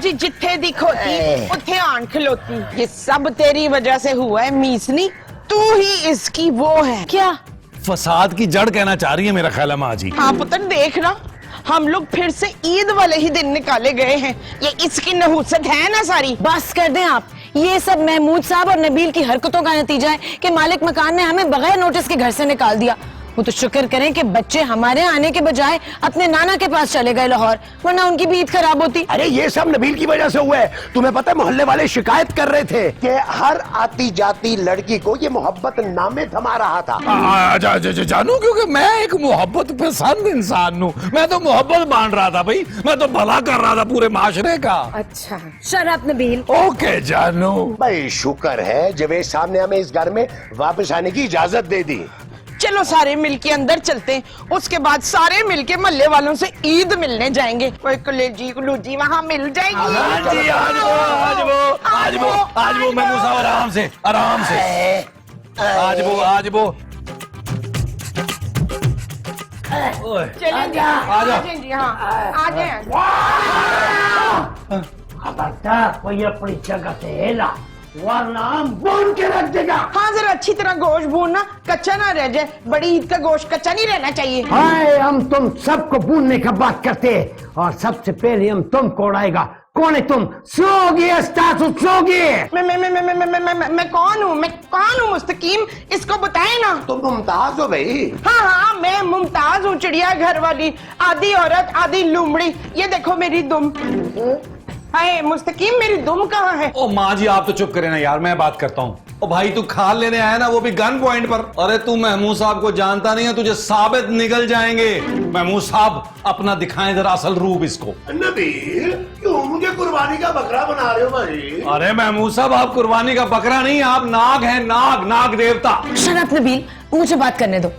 तुसी जिथे दी खोती उथे आन खलोती। ये सब तेरी वजह से हुआ है मीसनी, तू ही इसकी वो है। क्या फसाद की जड़ कहना चाह रही है मेरा ख्याल है माँ जी। हाँ पुत्र देख ना, हम लोग फिर से ईद वाले ही दिन निकाले गए हैं। ये इसकी नहुसत है ना सारी। बस कर दें आप, ये सब महमूद साहब और नबील की हरकतों का नतीजा है कि मालिक मकान ने हमें बगैर नोटिस के घर से निकाल दिया। वो तो शुक्र करें कि बच्चे हमारे आने के बजाय अपने नाना के पास चले गए लाहौर, वरना उनकी भी ईद खराब होती। अरे ये सब नबील की वजह से हुआ है। तुम्हें पता है मोहल्ले वाले शिकायत कर रहे थे कि हर आती जाती लड़की को ये मोहब्बत नामे थमा रहा था। जानू, क्योंकि मैं एक मोहब्बत पसंद इंसान हूँ। मैं तो मोहब्बत बांट रहा था भाई, मैं तो भला कर रहा था पूरे माशरे का। अच्छा शराब नबील। ओके जानू। भाई शुक्र है जवेद साहब ने हमें इस घर में वापस आने की इजाजत दे दी। चलो सारे मिलके अंदर चलते हैं, उसके बाद सारे मिलके मोहल्ले वालों से ईद मिलने जाएंगे। कोई कलेजी कुलूजी वहाँ मिल जाएगी। आज वो मैं मूसा आराम से आज वो चलिए आ जाए। हाँ आ जाए। खबरदार कोई अपनी जगह से हिला वरना हम भून के रख देगा। हाँ जरा अच्छी तरह गोश्त भूनना, कच्चा ना रह जाए। बड़ी ईद का गोश्त कच्चा नहीं रहना चाहिए। हाय हम तुम सबको भूनने का बात करते हैं और सबसे पहले हम तुमको उड़ाएगा। कौन है तुम? सोगी सोगी। मैं कौन हूँ? मैं कौन हूँ मुस्तकीम? इसको बताए ना। तुम मुमताज हो भाई। हाँ मैं मुमताज हूँ, चिड़िया घर वाली, आधी औरत आधी लूमड़ी। ये देखो मेरी दुम। हाय मुस्तकीम मेरी दुम कहाँ है? ओ माँ जी आप तो चुप करें ना यार, मैं बात करता हूँ। ओ भाई तू खाल लेने आया ना, वो भी गन पॉइंट पर। अरे तू महमूद साहब को जानता नहीं है, तुझे साबित निकल जाएंगे। महमूद साहब अपना दिखाएं जरा असल रूप इसको। नबील क्यों मुझे कुर्बानी का बकरा बना रहे हो भाई? अरे महमूद साहब आप कुर्बानी का बकरा नहीं, आप नाग हैं, नाग देवता। शराब नबील मुझे बात करने दो।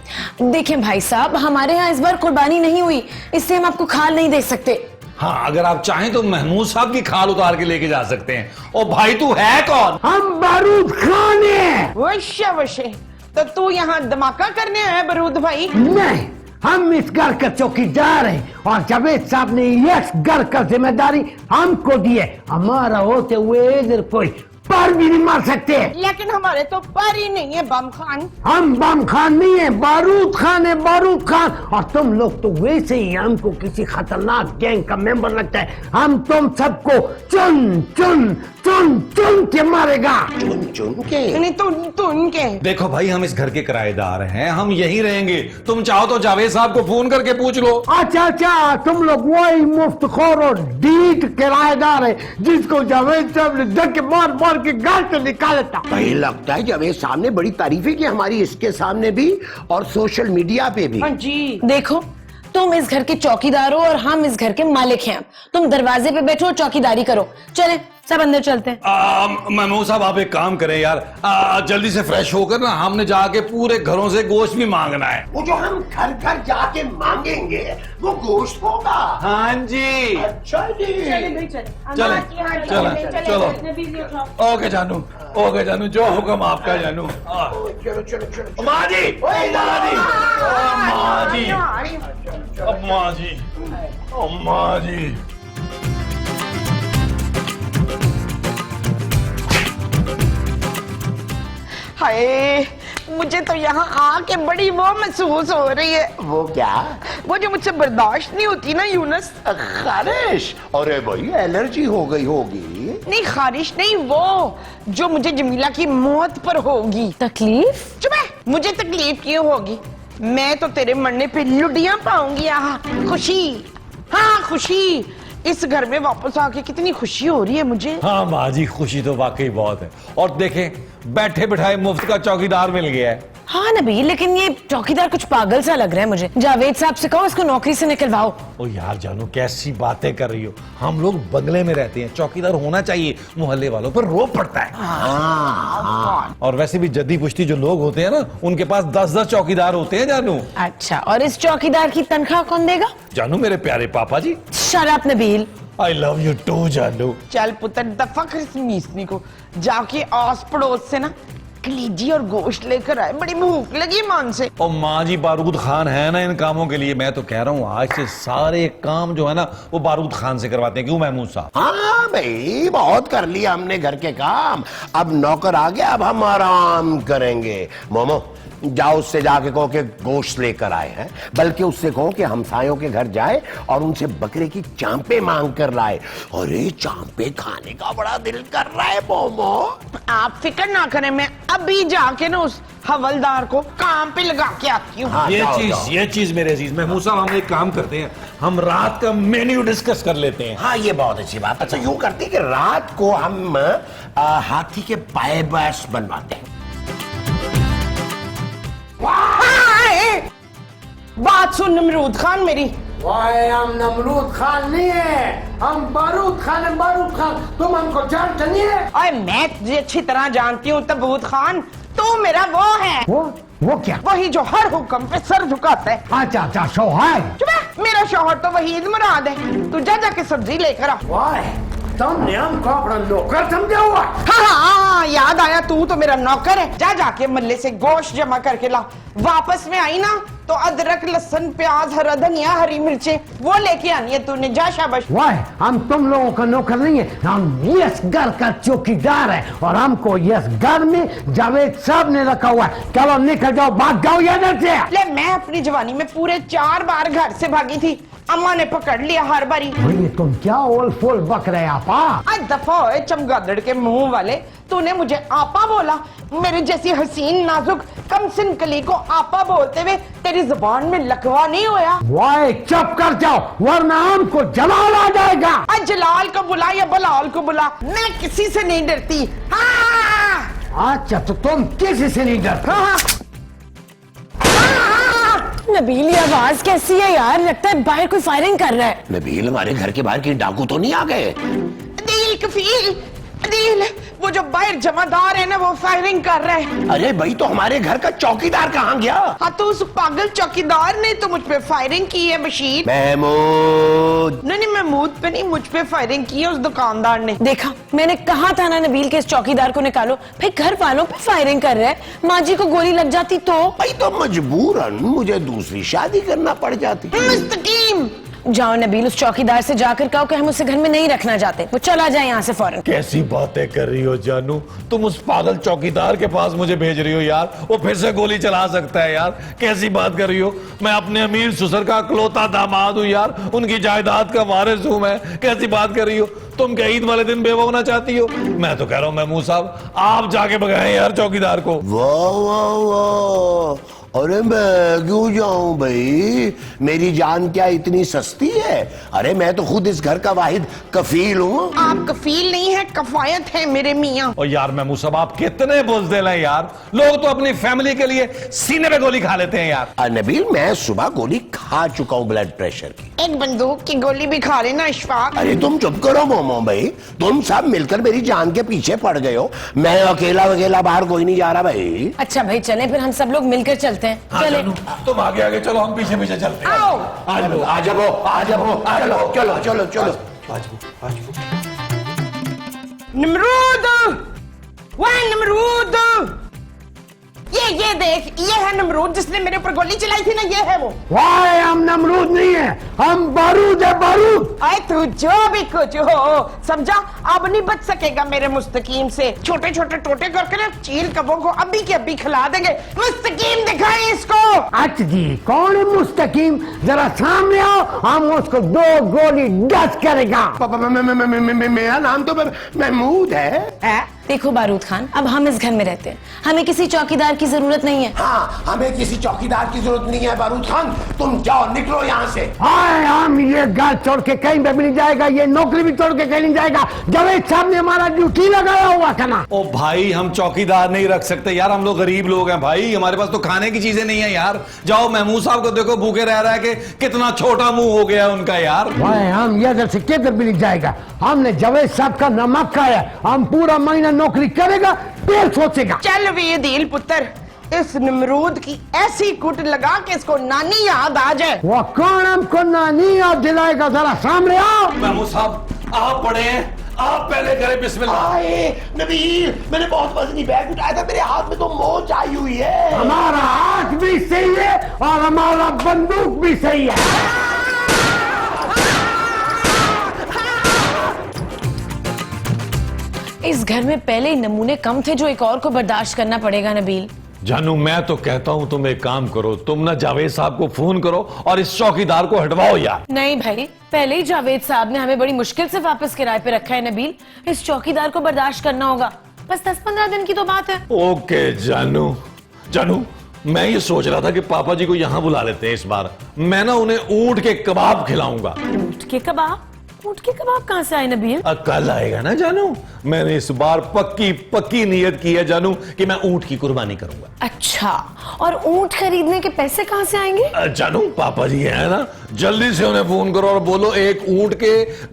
देखें भाई साहब, हमारे यहाँ इस बार कुर्बानी नहीं हुई, इसलिए हम आपको खाल नहीं दे सकते। हाँ अगर आप चाहें तो महमूद साहब की खाल उतार के लेके जा सकते हैं। ओ भाई तू है कौन? हम बारूद खान हैं। वशे तो तू यहाँ धमाका करने आया बारूद भाई? नहीं, हम इस घर का चौकीदार हैं और जावेद साहब ने इस घर का जिम्मेदारी हमको दी है। हमारा होते हुए इधर कोई पर भी नहीं मार सकते। लेकिन हमारे तो पर ही नहीं है बम खान। हम बम खान नहीं है, बारूद खान है, बारूद खान। और तुम लोग तो वैसे ही हमको किसी खतरनाक गैंग का मेंबर लगता है। हम तुम सबको चुन चुन चुन चुन के मारेगा। चुन चुन के? नहीं तुन के। देखो भाई हम इस घर के किराएदार हैं, हम यहीं रहेंगे। तुम चाहो तो जावेद साहब को फोन करके पूछ लो। अच्छा तुम लोग वही मुफ्तखोर और डीट किराएदार है जिसको जावेद साहब ने धक्के मार के घर से निकाला था। भाई लगता है जावेद साहब ने बड़ी तारीफें की हमारी इसके सामने भी और सोशल मीडिया पे भी। हाँ जी देखो तुम इस घर के चौकीदार हो और हम इस घर के मालिक हैं। तुम दरवाजे पे बैठो और चौकीदारी करो। चले सब अंदर चलते हैं। महमूद साहब आप एक काम करें यार, जल्दी से फ्रेश होकर ना हमने जाके पूरे घरों से गोश्त भी मांगना है। वो जो हम घर घर जाके मांगेंगे वो गोश्त होगा? हाँ जी। अच्छा जी चलो ओके जानू जो हुक्म आपका जानू। चलो माँ जी माँ जी। हाय मुझे तो यहाँ आके बड़ी वो महसूस हो रही है। वो क्या? वो जो मुझसे बर्दाश्त नहीं होती ना यूनुस। खारिश? अरे भाई एलर्जी हो गई होगी। नहीं खारिश नहीं, वो जो मुझे जमीला की मौत पर होगी। तकलीफ? चुप है, मुझे तकलीफ क्यों होगी? मैं तो तेरे मरने पे लुडियां पाऊंगी। खुशी, हाँ खुशी। इस घर में वापस आके कितनी खुशी हो रही है मुझे। हाँ माँ जी खुशी तो वाकई बहुत है। और देखें बैठे बिठाए मुफ्त का चौकीदार मिल गया है। हाँ नबी, लेकिन ये चौकीदार कुछ पागल सा लग रहा है मुझे। जावेद साहब से कहो इसको नौकरी से निकलवाओ। ओ यार जानू कैसी बातें कर रही हो, हम लोग बंगले में रहते हैं, चौकीदार होना चाहिए, मोहल्ले वालों पर रोब पड़ता है। और वैसे भी जद्दी पुश्ती जो लोग होते हैं ना उनके पास 10-10 चौकीदार होते हैं जानू। अच्छा, और इस चौकीदार की तनख्वाह कौन देगा? जानू मेरे प्यारे पापा जी। शराब Nabeel. I love you too जानू। चल पुत्र दफा कर इस मीसनी को, जाके आस पड़ोस से ना कलीजी और गोश्त लेकर आए, बड़ी भूख लगी मान से। और माँ जी बारूद खान है ना इन कामों के लिए। मैं तो कह रहा हूँ आज से सारे काम जो है ना वो बारूद खान से करवाते हैं। क्यों महमूद साहब? हाँ भाई, बहुत कर लिया हमने घर के काम, अब नौकर आ गया, अब हम आराम करेंगे। मोमो, जाओ उससे जाके कहो कि गोश्त लेकर आए हैं, बल्कि उससे कहो कि हमसायों के घर जाए और उनसे बकरे की चांपे मांग कर लाए। अरे चांपे खाने का बड़ा दिल कर रहा है मोमो। आप फिक्र ना करें, मैं अभी जाके ना उस हवलदार को काम पे लगा के आती हूँ। हाँ, ये चीज मेरे अजीज महमूद साहब, हम एक काम करते हैं, हम रात का मेन्यू डिस्कस कर लेते हैं। हाँ, ये बहुत अच्छी बात। अच्छा, यूं करते हैं कि रात को हम हाथी के पाए बस बनवाते हैं। बात सुन नमरूद खान मेरी। हम नमरूद खान नहीं है, हम बारूद खान है, बारूद खान। तुम हमको जानते नहीं है? और मैं तुझे अच्छी तरह जानती हूँ तबूत खान, तू मेरा वो है। वो क्या? वही जो हर हुक्म पे सर झुकाता है। अच्छा अच्छा, शौहर। चुप है, मेरा शौहर तो वहीद मुराद है। तू जा जाके सब्जी लेकर आ। वाह, तुमने हमको अपना नौकर समझा हुआ? हाँ, याद आया, तू तो मेरा नौकर है। जा जाके मल्ले से गोश्त जमा करके ला। वापस में आई ना तो अदरक, लहसुन, प्याज, हरा धनिया, हरी मिर्चें वो लेके आनी है तूने। जा शाबाश। वाह, हम तुम लोगों का नौकर नहीं है, हम इस घर का चौकीदार है और हमको इस घर में जावेद साहब ने रखा हुआ है। चलो निकल जाओ, भाग जाओ इधर से। ले, मैं अपनी जवानी में पूरे 4 बार घर से भागी थी, अम्मा ने पकड़ लिया हर बारी। ये तुम क्या ओल फोल बक रहे आपा? आज दफा होए चमगादड़ के मुंह वाले, तूने मुझे आपा बोला। मेरे जैसी हसीन नाजुक कमसिन कली को आपा बोलते हुए तेरी जुबान में लकवा नहीं होया? वाह, चुप कर जाओ वरना हमको जलाल आ जाएगा। आज जलाल को बुला या बलाल को बुला, मैं किसी से नहीं डरती। हाँ अच्छा, तो तुम किसी से नहीं डरते? हाँ। नबील, ये आवाज कैसी है यार? लगता है बाहर कोई फायरिंग कर रहा है। नबील, हमारे घर के बाहर की डाकू तो नहीं आ गए? अदील कफील, अदील, वो जो बाहर जमादार है ना वो फायरिंग कर रहा है। अरे भाई, तो हमारे घर का चौकीदार कहाँ गया? हाँ, तो उस पागल चौकीदार ने तो मुझ पे फायरिंग की है बशीर। महमूद। नहीं, महमूद पे नहीं, मुझ पे फायरिंग की है उस दुकानदार ने। देखा, मैंने कहा था ना नबील के इस चौकीदार को निकालो। फिर घर वालों पे फायरिंग कर रहा है। माँ जी को गोली लग जाती तो? भाई, तो मजबूरन मुझे दूसरी शादी करना पड़ जाती। मुस्तकीम, जाओ नबील, उस चौकीदार से जाकर कहो कि हम उसे घर में नहीं रखना चाहते, वो चला जाए यहाँ से फौरन। कैसी बातें कर रही हो जानू, तुम उस पागल चौकीदार के पास मुझे भेज रही हो यार? वो फिर से गोली चला सकता है यार। कैसी बात कर रही हो? मैं अपने अमीर ससुर का इकलौता दामाद हूँ यार, उनकी जायदाद का वारिस हूँ मैं। कैसी बात कर रही हो? तुम क्या ईद वाले दिन बेवा होना चाहती हो? मैं तो कह रहा हूँ महमूद साहब, आप जाके भगाएं यार चौकीदार को। वाह वाह वाह, अरे मैं क्यों जाऊं भाई, मेरी जान क्या इतनी सस्ती है? अरे मैं तो खुद इस घर का वाहिद कफील हूँ। आप कफील नहीं है, कफायत है मेरे मियाँ। और यार महमूद साहब, आप कितने बुज़दिल हैं यार। लोग तो अपनी फैमिली के लिए सीने पे गोली खा लेते हैं यार। नबील, मैं सुबह गोली खा चुका हूँ ब्लड प्रेशर की। एक बंदूक की गोली भी खा लेना इशफाक। अरे तुम चुप करो मोमो भाई, तुम सब मिलकर मेरी जान के पीछे पड़ गए हो। मैं अकेला वकेला बाहर कोई नहीं जा रहा भाई। अच्छा भाई, चलें फिर हम सब लोग मिलकर चलते हैं। हाँ, चले। जानू, तुम आगे आगे चलो, हम पीछे पीछे चलते हैं। आओ। आ जाओ आ जाओ, चलो चलो चलो। नमरूद, वह नमरूद, ये देख, ये है नमरूद जिसने मेरे ऊपर गोली चलाई थी ना, ये है वो। वाह, हम नमरूद नहीं है, हम बारूद है, बारूद। आए तू जो भी कुछ हो, समझा? अब नहीं बच सकेगा मेरे मुस्तकीम से। छोटे छोटे टोटे करके ना चील कबों को अभी के अभी खिला देंगे। मुस्तकीम दिखाए इसको। अच्छा जी, कौन है मुस्तकीम? जरा सामने आओ, हम उसको 2 गोली डस करेगा। मेरा नाम तो महमूद है। देखो बारूद खान, अब हम इस घर में रहते हैं, हमें किसी चौकीदार की जरूरत नहीं है। हाँ, हमें किसी चौकीदार की जरूरत नहीं है। बारूद खान, तुम जाओ, निकलो यहाँ से। हाय, हम ये घर छोड़ के कहीं पे भी नहीं जाएगा, ये नौकरी भी छोड़ के कहीं नहीं जाएगा। जावेद साहब ने हमारा ड्यूटी लगाया हुआ था ना। ओ भाई, हम चौकीदार नहीं रख सकते यार, हम लोग गरीब लोग हैं भाई, हमारे पास तो खाने की चीजें नहीं है यार। जाओ, महमूद साहब को देखो, भूखे रह रहा है कि कितना छोटा मुंह हो गया उनका यार। भाई, हम इधर से किधर भी नहीं जाएगा। हमने जावेद साहब का नमक खाया, हम पूरा महीना नौकरी करेगा, फिर सोचेगा। चल वे दिल पुत्र, इस नमरूद की ऐसी कुट लगा के इसको नानी याद आ जाए। वो कौन हमको नानी याद दिलाएगा? जरा सामने आओ। महमूद साहब, आप बड़े हैं, आप पहले करें बिस्मिल्लाह। आए नबील, मैंने बहुत वजनी बैग उठाया था, मेरे हाथ में तो मोच आई हुई है। हमारा हाथ भी सही है और हमारा बंदूक भी सही है। इस घर में पहले ही नमूने कम थे जो एक और को बर्दाश्त करना पड़ेगा नबील। जानू मैं तो कहता हूं तुम एक काम करो, तुम ना जावेद साहब को फोन करो और इस चौकीदार को हटवाओ यार। नहीं भाई, पहले ही जावेद साहब ने हमें बड़ी मुश्किल से वापस किराए पे रखा है नबील, इस चौकीदार को बर्दाश्त करना होगा। बस 10-15 दिन की तो बात है। ओके जानू, जानू मैं ये सोच रहा था कि पापा जी को यहां बुला लेते हैं इस बार। मैं ना उन्हें ऊंट के कबाब खिलाऊंगा। ऊंट के कबाब? ऊंट के कबाब कहाँ से आए नबील? कल आएगा ना जानू, मैंने इस बार पक्की नियत की है जानू कि मैं ऊंट की कुर्बानी करूंगा। अच्छा, और ऊंट खरीदने के पैसे कहाँ से आएंगे? जानू पापा जी है ना, जल्दी से उन्हें फोन करो और बोलो एक ऊंट के,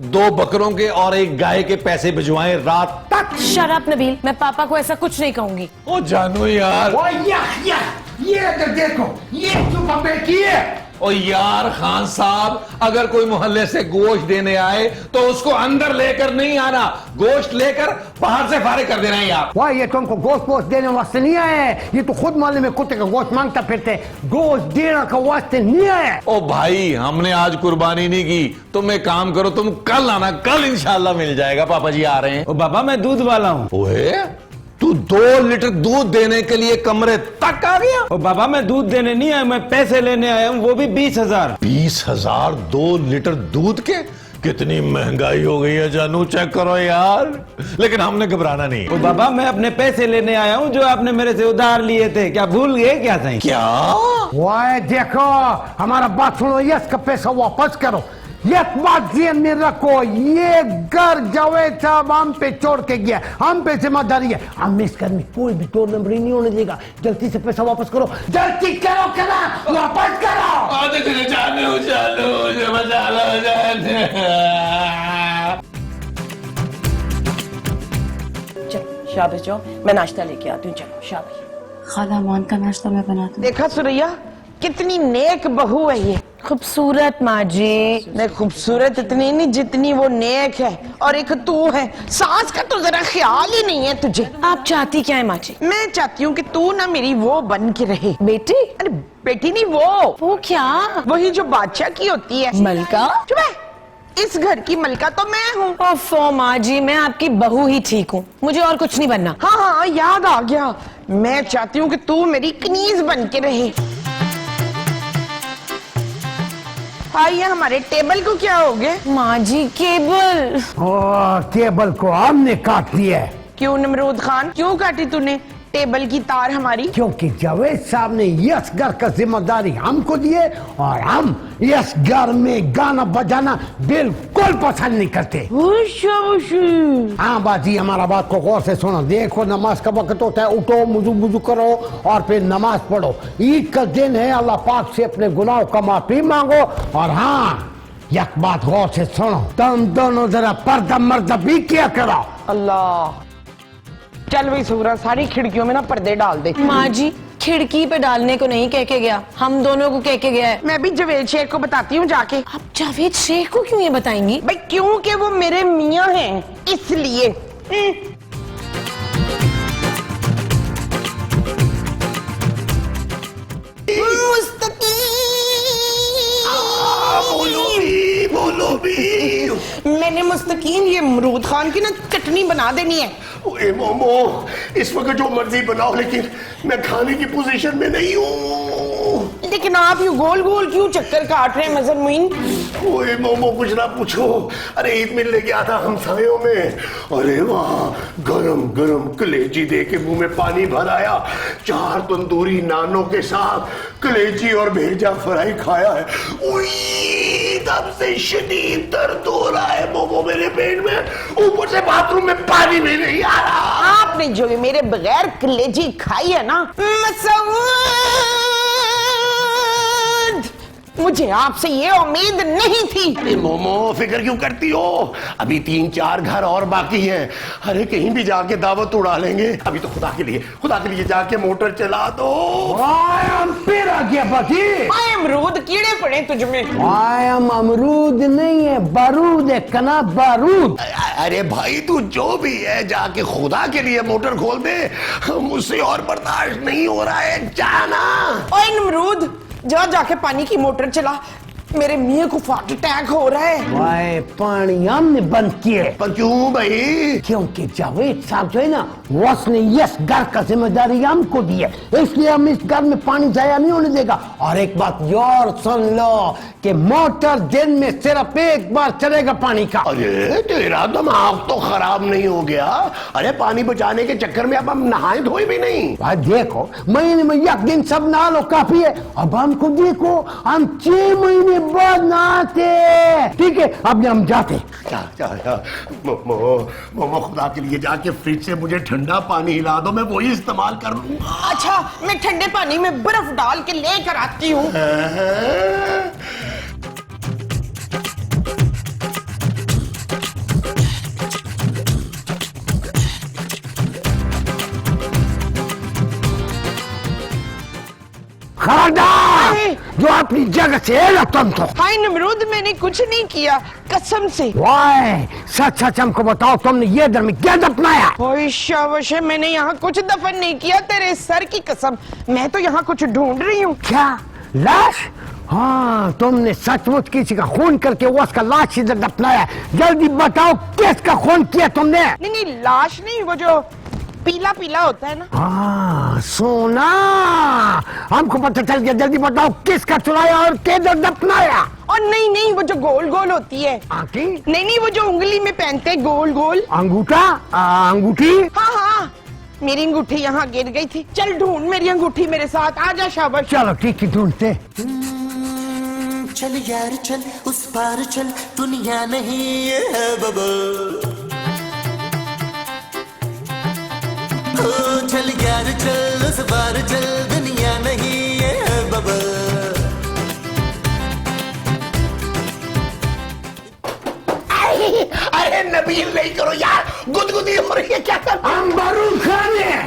2 बकरों के और 1 गाय के पैसे भिजवाएं रात तक। शट अप नबील, मैं पापा को ऐसा कुछ नहीं कहूंगी। ओ जानू यार। ओ ये तो देखो, ये सुबह में किए। ओ यार खान साहब, अगर कोई मोहल्ले से गोश्त देने आए तो उसको अंदर लेकर नहीं आना, गोश्त लेकर बाहर से फारिग कर देना है यार। वाह, ये तुमको गोश्त वोश्त देने वास्ते नहीं आए हैं, ये तो खुद मोहल्ले में कुत्ते का गोश्त मांगता फिरते, गोश्त देने का वास्ते नहीं आए। ओ भाई हमने आज कुर्बानी नहीं की, तुम एक काम करो, तुम कल आना, कल इंशाल्लाह मिल जाएगा, पापा जी आ रहे हैं। ओ बाबा मैं दूध वाला हूँ। ओए तू 2 लीटर दूध देने के लिए कमरे तक आ गया? ओ बाबा मैं दूध देने नहीं आया, मैं पैसे लेने आया हूँ, वो भी 20,000। 20,000 2 लीटर दूध के? कितनी महंगाई हो गई है जानू, चेक करो यार। लेकिन हमने घबराना नहीं। ओ बाबा मैं अपने पैसे लेने आया हूँ जो आपने मेरे से उधार लिए थे, क्या भूल गए क्या सही? क्या? वाह देखो, हमारा बात सुनो, यस का पैसा वापस करो। एक बात ध्यान में रखो, ये घर जावेद साहब हम पे छोड़ के गया, हम पे जिम्मेदारी है, हम इस घर में कोई भी 2 नंबरी नहीं होने देगा। जल्दी से पैसा वापस करो, जल्दी करो, करा वापस करो। जानू चलो शाबाश जाओ, मैं नाश्ता लेके आती हूँ। चलो शाबाश। खाला अमान का नाश्ता मैं बनाती हूँ। देखा सुरैया, कितनी नेक बहू है ये। खूबसूरत माँ जी। नहीं खूबसूरत इतनी नहीं जितनी वो नेक है, और एक तू है, सास का तो जरा ख्याल ही नहीं है तुझे। आप चाहती क्या है माँ जी? मैं चाहती हूँ कि तू ना मेरी वो बन के रहे। बेटी? अरे बेटी नहीं, वो क्या? वही जो बादशाह की होती है। मलका? चुप है, इस घर की मलका तो मैं हूँ। ओफो माँ जी, मैं आपकी बहू ही ठीक हूँ, मुझे और कुछ नहीं बनना। हाँ हाँ याद आ गया, मैं चाहती हूँ कि तू मेरी कनीज बन के रहे। आइए, हमारे टेबल को क्या हो गया? माँ जी केबल। केबल को हमने काट दिया है। क्यों नमरूद खान, क्यों काटी तूने टेबल की तार हमारी? क्योंकि जावेद साहब ने यस घर का जिम्मेदारी हमको दिए और हम यस घर में गाना बजाना बिल्कुल पसंद नहीं करते। हाँ बाजी, हमारा बात को गौर से सुनो। देखो नमाज का वक्त होता है, उठो, वुजू करो और फिर नमाज पढ़ो। ईद का दिन है, अल्लाह पाक से अपने गुनाहों का माफी मांगो। और हाँ, एक बात गौर से सुनो, तुम दोनों जरा पर्दा मर्दा भी किया करो। अल्लाह, चल भाई सूरा, सारी खिड़कियों में ना पर्दे डाल दे। माँ जी खिड़की पे डालने को नहीं कह के गया, हम दोनों को कह के गया है। मैं भी जावेद शेख को बताती हूँ जाके। आप जावेद शेख को क्यों ये बताएंगी? भाई क्योंकि वो मेरे मियाँ हैं, इसलिए। बोलो भी। मैंने मुस्तकीम ये अमरूद खान की ना चटनी बना देनी है। ओए मोमो, इस वक्त जो मर्जी बनाओ, लेकिन मैं खाने की पोजीशन में नहीं हूँ। लेकिन आप यूं गोल गोल क्यों चक्कर काट रहे हैं मजर मुइन? ओए मोमो कुछ ना पूछो, अरे ईद मिलने गया था हमसायों में, अरे वहाँ गरम गरम कलेजी दे के मुंह में पानी भर आया। 4 तंदूरी नानों के साथ कलेजी और भेजा फ्राई खाया है। तब से शदीद दर्द हो रहा है मोमो मेरे पेट में, ऊपर से बाथरूम में पानी भी नहीं आ रहा। आपने जो ये मेरे बगैर कलेजी खाई है ना, मसूद, मुझे आपसे ये उम्मीद नहीं थी। अरे मोमो फिक्र क्यों करती हो, अभी 3-4 घर और बाकी हैं। अरे कहीं भी जाके दावत उड़ा लेंगे। अभी तो खुदा के लिए जाके मोटर चला दो। आई एम फिर आ गया बाकी। आए अमरूद कीड़े पड़े तुझमें। आई एम अमरूद नहीं है, बारूद है कना, बारूद। अरे भाई तू जो भी है जाके खुदा के लिए मोटर खोल दे, मुझसे और बर्दाश्त नहीं हो रहा है, जाना। ओए अमरूद जाके पानी की मोटर चला, मेरे मियाँ को हार्ट अटैक हो रहा है। वाह, पानी हमने बंद किए। पर क्यों भाई? क्योंकि जावेद साहब जो है ना, उसने इस घर का जिम्मेदारी हमको दी है, इसलिए हम इस घर में पानी जाया नहीं होने देगा। और एक बात और सुन लो कि मोटर दिन में सिर्फ एक बार चलेगा पानी का। अरे तेरा दिमाग तो खराब नहीं हो गया? अरे पानी बचाने के चक्कर में अब हम नहाए धोए भी नहीं। भाई देखो, महीने में एक दिन सब नहा लो काफी है। अब हमको देखो, हम 6 महीने बाद नहाते। ठीक है, अब हम जाते। मोमो खुदा के लिए जाके फ्रिज से मुझे ठंडा पानी हिला दो, मैं वही इस्तेमाल कर लूंगा। अच्छा, मैं ठंडे पानी में बर्फ डाल के लेकर आती हूँ। खबरदार, जो अपनी जगह से है ना तुम तो। हाय नमरूद, मैंने कुछ नहीं किया, कसम से। वाह, सच सच हमको बताओ, तुमने ये दर में क्या दफनाया? ओए शाबाश है, मैंने यहाँ कुछ दफन नहीं किया, तेरे सर की कसम। मैं तो यहाँ कुछ ढूंढ रही हूँ। क्या लाश? हाँ, तुमने सचमुच किसी का खून करके उसका लाश इधर दफनाया। जल्दी बताओ किसका खून किया तुमने? नहीं, लाश नहीं, वो जो पीला पीला होता है ना। हाँ सोना, हमको पता चल गया। जल्दी बताओ किसका चुराया और किधर दफनाया? और नहीं, वो जो गोल गोल होती है। आंटी? नहीं, वो जो उंगली में पहनते हैं, गोल गोल अंगूठा? अंगूठी? हाँ, मेरी अंगूठी यहाँ गिर गई थी। चल ढूंढ मेरी अंगूठी, मेरे साथ आजा। शाबाश। चलो ठीक है, ढूंढते। चल यार चल, उस पार चल, दुनिया नहीं है बबल। चल यार चल, उस पार चल, दुनिया नहीं है बबल। अरे नबील नहीं करो यार, गुदगुदी हो रही है, क्या कर? हम बारूद खान हैं।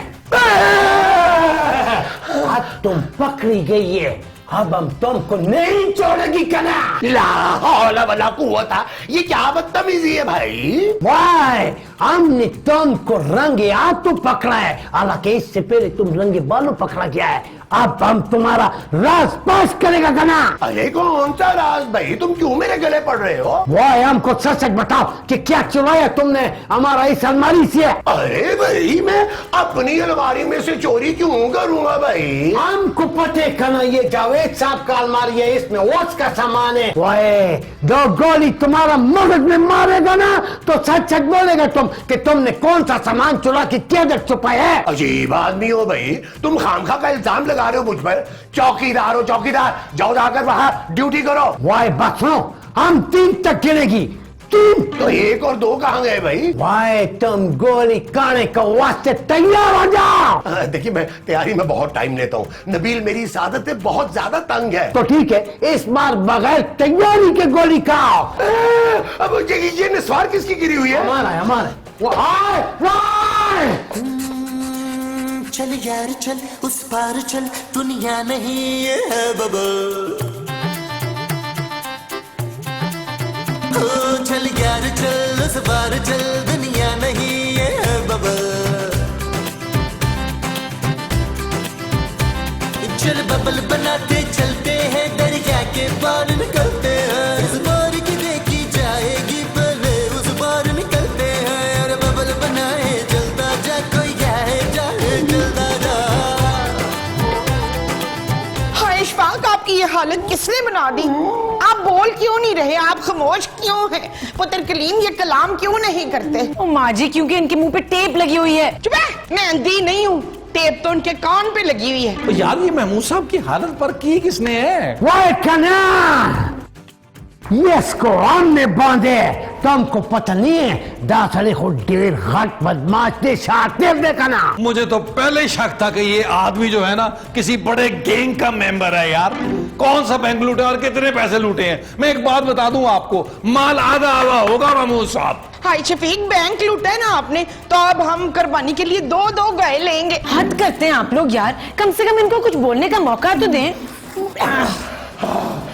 आज तुम पकड़ी गई है, अब हम तुमको नहीं छोड़ेगी कना। ला हौला वला कुव्वता, ये क्या बदतमीजी है भाई? वाह, हमने तुमको रंगे हाथों पकड़ा है, हालांकि इससे पहले तुम रंगे बालों पकड़ा गया है। अब हम तुम्हारा राज पास करेगा कना। अरे कौन सा राज भाई, तुम क्यों मेरे गले पड़ रहे हो? वाह, हमको सच सच बताओ कि क्या चुराया तुमने हमारा इस अलमारी से? अरे भाई, मैं अपनी अलमारी में से चोरी क्यों करूंगा भाई? हमको पता है कना, ये जावेद साहब का अलमारी है, इसमें उसका सामान है। वाह, दो गोली तुम्हारा मगज में मारेगा ना तो सच सच बोलेगा तुम कि तुमने कौन सा सामान चुरा के किधर छुपाया है। अजीब आदमी हो भाई, तुम खामखा का इल्जाम लगा रहे हो मुझ पर। चौकीदार हो चौकीदार, जाओ जाकर वहां ड्यूटी करो। वाह बस सुनो, हम 3 तक गिनेगी। 3 तो 1 और 2 कहाँ गए भाई? वाह, तुम गोली खाने का वास्ते तैयार हो जाओ। देखिए, मैं तैयारी में बहुत टाइम लेता हूँ। नबील मेरी इस आदत से बहुत ज्यादा तंग है। तो ठीक है, इस बार बगैर तैयारी के गोली खाओ। अब ये निस्वार किसकी गिरी हुई है? हमारा। चल यार चल, उस पार चल, दुनिया नहीं है बबल। चल यार चल, उस पार चल, दुनिया नहीं है बबल। चल बबल बनाते चलते हैं, दरिया के पार निकलते हैं। इस बार की देखी जाएगी, पहले उस पार निकलते हैं। और बबल बनाए चलता जा, कोई जाए जाए चलता जा। हाय इशफाक, आपकी ये हालत किसने बना दी? आप बोल क्यों नहीं रहे? आप खामोश क्यों हैं? पुत्र कलीम, ये कलाम क्यों नहीं करते? ओ माँ जी, क्योंकि इनके मुंह पे टेप लगी हुई है। चुप है, मैं अंधी नहीं हूँ। टेप तो उनके कान पे लगी हुई है। तो यार, ये महमूद साहब की हालत पर की किसने है? वाह कना, ये इसको हमने बांधे, तुमको पता नहीं है दासले को ढेर घट बदमाश ने शातिर देखा ना। मुझे तो पहले ही शक था कि ये आदमी जो है ना किसी बड़े गैंग का मेंबर है यार। कौन सा बैंक लूटा और कितने पैसे लूटे हैं। मैं एक बात बता दूं आपको, माल आधा आधा होगा महमूद साहब। हाय शफीक, बैंक लूटा है ना आपने, तो अब हम कुर्बानी के लिए दो दो गाय लेंगे। हद करते हैं आप लोग यार, कम से कम इनको कुछ बोलने का मौका तो दें।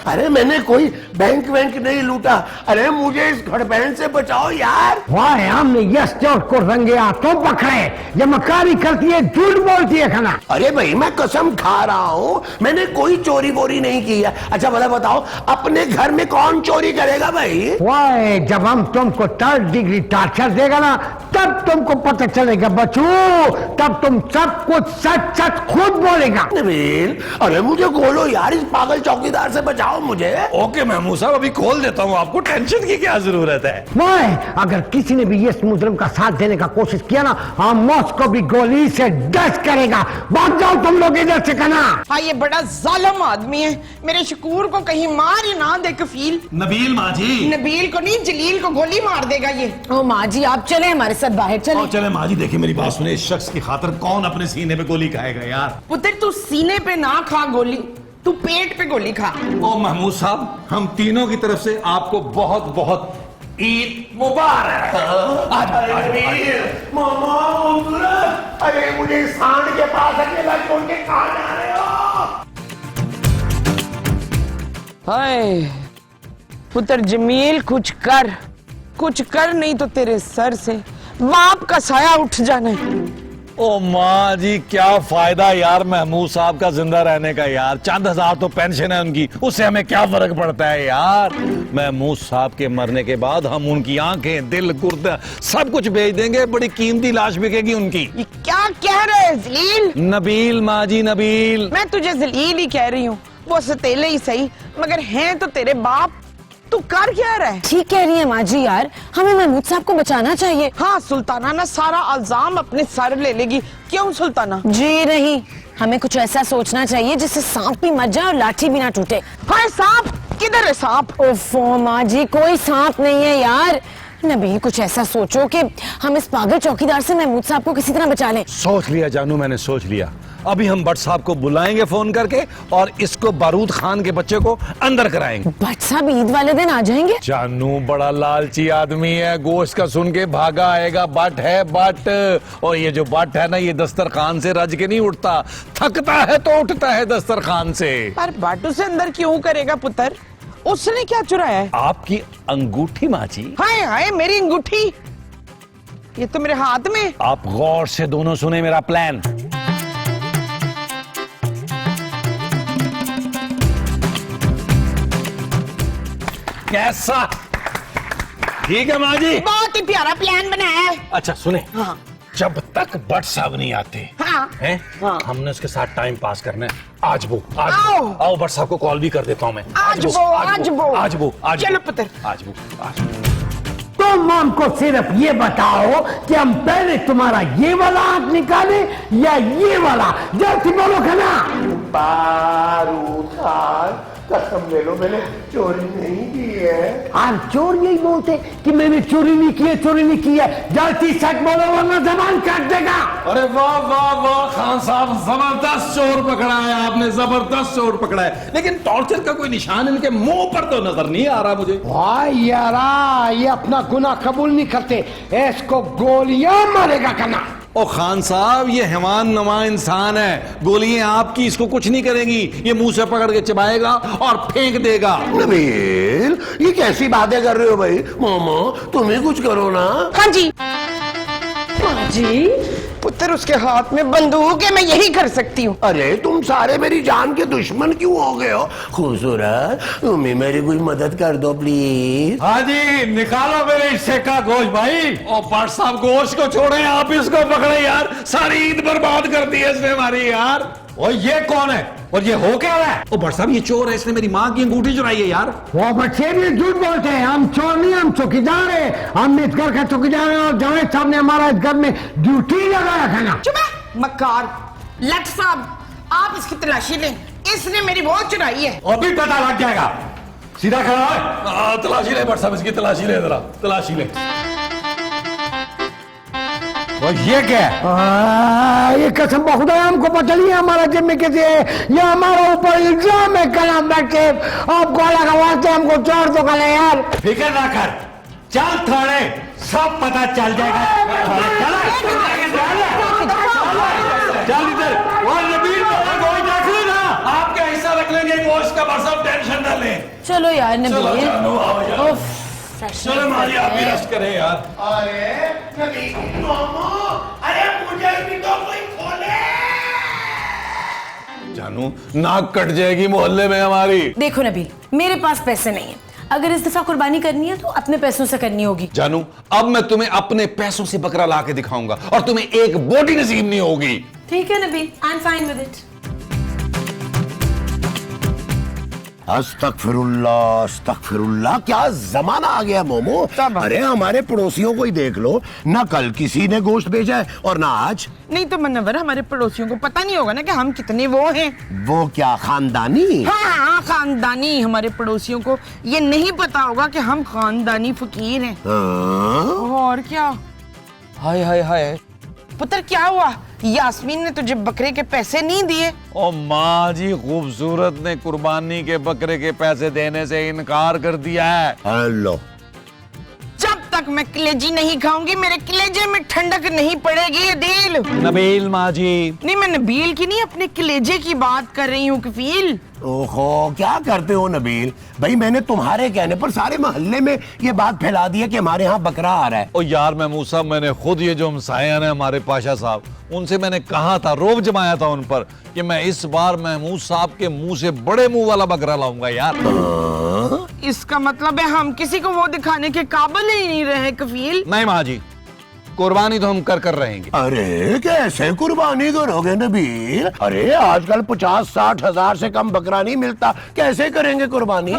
अरे मैंने कोई बैंक वैंक नहीं लूटा। अरे मुझे इस घड़बैन से बचाओ यार। वाह, हमने यस चोर को रंगे हाथों पकड़े। ये मकारी करती है, झूठ बोलती है खाना। अरे भाई मैं कसम खा रहा हूँ, मैंने कोई चोरी वोरी नहीं की है। अच्छा भला बताओ, अपने घर में कौन चोरी करेगा भाई? वाह, जब हम तुमको 3rd डिग्री टॉर्चर देगा ना, तब तुमको पता चलेगा बच्चू, तब तुम सब कुछ सच सच खुद बोलेगा। नबील, अरे मुझे खोलो यार, इस पागल चौकीदार से बचाओ मुझे। ओके महमूद साहब, अभी खोल देता हूँ आपको, टेंशन की क्या जरूरत है। वाह, अगर किसी ने भी इस मुजरिम का साथ देने का कोशिश किया ना, हम उसको भी गोली से डस्ट करेगा। भाग जाओ तुम लोग इधर से कहना। हाँ, ये बड़ा जालिम आदमी है, मेरे शकूर को कहीं मार ही ना दे कफील। नबील माँ जी। नबील को नहीं, जलील को गोली मार देगा ये। ओ माँ जी, आप चले हमारे साथ बाहर चले। चले माँ जी, देखिए मेरी बात सुने, इस शख्स की खातिर कौन अपने सीने पे गोली खाएगा यार। पुत्र तू सीने पे ना खा गोली, तू पेट पे गोली खा। ओ महमूद साहब, हम तीनों की तरफ से आपको बहुत बहुत ईद मुबारक। अरे मुझे सांड के पास अकेला छोड़ के कहां जा रहे हो? हाय पुत्र जमील, कुछ कर नहीं तो तेरे सर से बाप का साया उठ जाना है। ओ माँ जी, क्या फायदा यार महमूद साहब का जिंदा रहने का यार। चंद हजार तो पेंशन है उनकी, उससे हमें क्या फर्क पड़ता है यार। महमूद साहब के मरने के बाद हम उनकी आंखें, दिल, गुर्दा सब कुछ बेच देंगे, बड़ी कीमती लाश बिकेगी उनकी। ये क्या कह रहे हैं जलील? नबील माँ जी, नबील। मैं तुझे जलील ही कह रही हूँ, वो सतेले ही सही, मगर हैं तो तेरे बाप। तू कर क्या रहा है? ठीक कह रही है माँ जी यार, हमें महमूद साहब को बचाना चाहिए। हाँ, सुल्ताना ना सारा इल्जाम अपने सर ले लेगी। क्यों सुल्ताना? जी नहीं, हमें कुछ ऐसा सोचना चाहिए जिससे सांप भी मर जाए और लाठी भी ना टूटे। हाय सांप, किधर है सांप? ओफो माँ जी, कोई सांप नहीं है यार। नबील, कुछ ऐसा सोचो कि हम इस पागल चौकीदार से महमूद साहब को किसी तरह बचा लें। सोच लिया जानू, मैंने सोच लिया। अभी हम भट्ट साहब को बुलाएंगे फोन करके और इसको बारूद खान के बच्चे को अंदर कराएंगे। भट्ट साहब ईद वाले दिन आ जाएंगे? जानू बड़ा लालची आदमी है, गोश्त का सुन के भागा आएगा। बट है बट, और ये जो बट है ना, ये दस्तरखान से रज के नहीं उठता, थकता है तो उठता है दस्तरखान से। पर बाटू से अंदर क्यों करेगा पुत्र? उसने क्या चुराया है? आपकी अंगूठी माँ जी। हाय हाय, मेरी अंगूठी, ये तो मेरे हाथ में। आप गौर से दोनों सुने मेरा प्लान। कैसा? ठीक है माँ जी, बहुत ही प्यारा प्लान बनाया है। अच्छा सुने, हाँ। जब तक भट्ट साहब नहीं आते हाँ। हैं, हाँ। हमने उसके साथ टाइम पास करना है। आज वो आओ। भट्ट साहब को कॉल भी कर देता हूँ मैं। आज चलो पुत्र। आज वो तुम हमको सिर्फ ये बताओ कि हम पहले तुम्हारा ये वाला हाथ निकाले या ये वाला? जल्दी बोलो खाना। बारूद खान, कसम ले लो, मैंने चोरी नहीं की है। हम चोर यही बोलते कि मैंने चोरी नहीं की है, चोरी नहीं की है। जल्दी सच बोलो वरना जबान काट देगा। अरे वाह वाह वाह खान साहब, जबरदस्त चोर पकड़ा है आपने, जबरदस्त चोर पकड़ा है। लेकिन टॉर्चर का कोई निशान इनके मुंह पर तो नजर नहीं आ रहा मुझे। वाह यारा, ये अपना गुनाह कबूल नहीं करते, इसको गोलियां मारेगा करना। ओ खान साहब, ये हैवान नमा इंसान है, गोलियां आपकी इसको कुछ नहीं करेंगी। ये मुंह से पकड़ के चिबाएगा और फेंक देगा। नबील, ये कैसी बातें कर रहे हो भाई? मोमो, तुम ही कुछ करो ना। हाँ जी। माँ जी, पुत्र उसके हाथ में बंदूक है, मैं यही कर सकती हूँ। अरे तुम सारे मेरी जान के दुश्मन क्यों हो गए हो? खूबसूरत, तुम ही मेरी कोई मदद कर दो प्लीज। हाँ जी, निकालो मेरे हिस्से का गोश्त भाई। और भट्ट साहब गोश्त को छोड़े, आप इसको पकड़े यार। सारी ईद बर्बाद कर दी है इसने हमारी यार। और ये कौन है और ये हो क्या रहा है? ओ भट्ट साहब, ये चोर है, इसने मेरी माँ की अंगूठी चुराई है यार। वो बच्चे भी झूठ बोलते हैं। हम चोर नहीं, हम चौकीदार है। हम इस घर का चौकीदार है और जावेद साहब ने हमारा इस घर में ड्यूटी लगाया था ना। चुप है मक्कार। लट साहब, आप इसकी तलाशी लें, इसने मेरी वॉच चुराई है। अभी पता लग जाएगा। सीधा खड़ा है। तलाशी ले बट साहब, इसकी तलाशी ले जरा, तलाशी ले। वो ये क्या है? ये कसम खुदा हमको पता नहीं है हमारा जिम्मे कैसे है, ये हमारा ऊपर इल्जाम है। कलम बैठे आपको अलग वास्ते हमको छोड़ दो कल यार। फिक्र ना कर, चल थाने, सब पता चल जाएगा। चल इधर, और नबील गोश्त रख लेना, आपका हिस्सा रख लेंगे गोश्त का, बस आप टेंशन ना लें। चलो यार नबील, चलो माली आप भी रेस्ट करें यार। अरे नबील मोमो, अरे मुझे भी तो कोई खोले। जानू नाक कट जाएगी मोहल्ले में हमारी। देखो नबील, मेरे पास पैसे नहीं है, अगर इस दफा कुर्बानी करनी है तो अपने पैसों से करनी होगी। जानू अब मैं तुम्हें अपने पैसों से बकरा ला के दिखाऊंगा और तुम्हें एक बोटी नसीब नहीं होगी। ठीक है Nabeel, I am fine with it. अस्तगफिरुल्लाह अस्तगफिरुल्लाह, क्या जमाना आ गया मोमो। अरे हमारे पड़ोसियों को ही देख लो ना, कल किसी ने गोश्त भेजा है और ना आज। नहीं तो मनव्वर, हमारे पड़ोसियों को पता नहीं होगा ना कि हम कितने वो हैं। वो क्या खानदानी? हाँ खानदानी, हमारे पड़ोसियों को ये नहीं पता होगा कि हम खानदानी फकीर हैं। और क्या? हाय हाय हाय, पुत्र क्या हुआ? यास्मीन ने तुझे बकरे के पैसे नहीं दिए? ओ माँ जी, खूबसूरत ने कुर्बानी के बकरे के पैसे देने से इनकार कर दिया है। हेलो, जब तक मैं कलेजी नहीं खाऊंगी मेरे कलेजे में ठंडक नहीं पड़ेगी। दिल नबील माँ जी, नहीं, मैं नबील की नहीं अपने कलेजे की बात कर रही हूँ कफील। ओहो क्या करते हो नबील भाई, मैंने तुम्हारे कहने पर सारे मोहल्ले में ये बात फैला दी है कि हमारे यहाँ बकरा आ रहा है। ओ यार महमूद साहब, मैंने खुद ये जो हमसाया ने हमारे पाशा साहब, उनसे मैंने कहा था, रोब जमाया था उन पर कि मैं इस बार महमूद साहब के मुंह से बड़े मुंह वाला बकरा लाऊंगा यार। इसका मतलब है हम किसी को वो दिखाने के काबिल ही नहीं रहे कफील। नहीं माँ जी, कुर्बानी तो हम कर रहेंगे। अरे कैसे कुर्बानी करोगे नबील? अरे आजकल 50-60 हजार से कम बकरा नहीं मिलता, कैसे करेंगे कुर्बानी?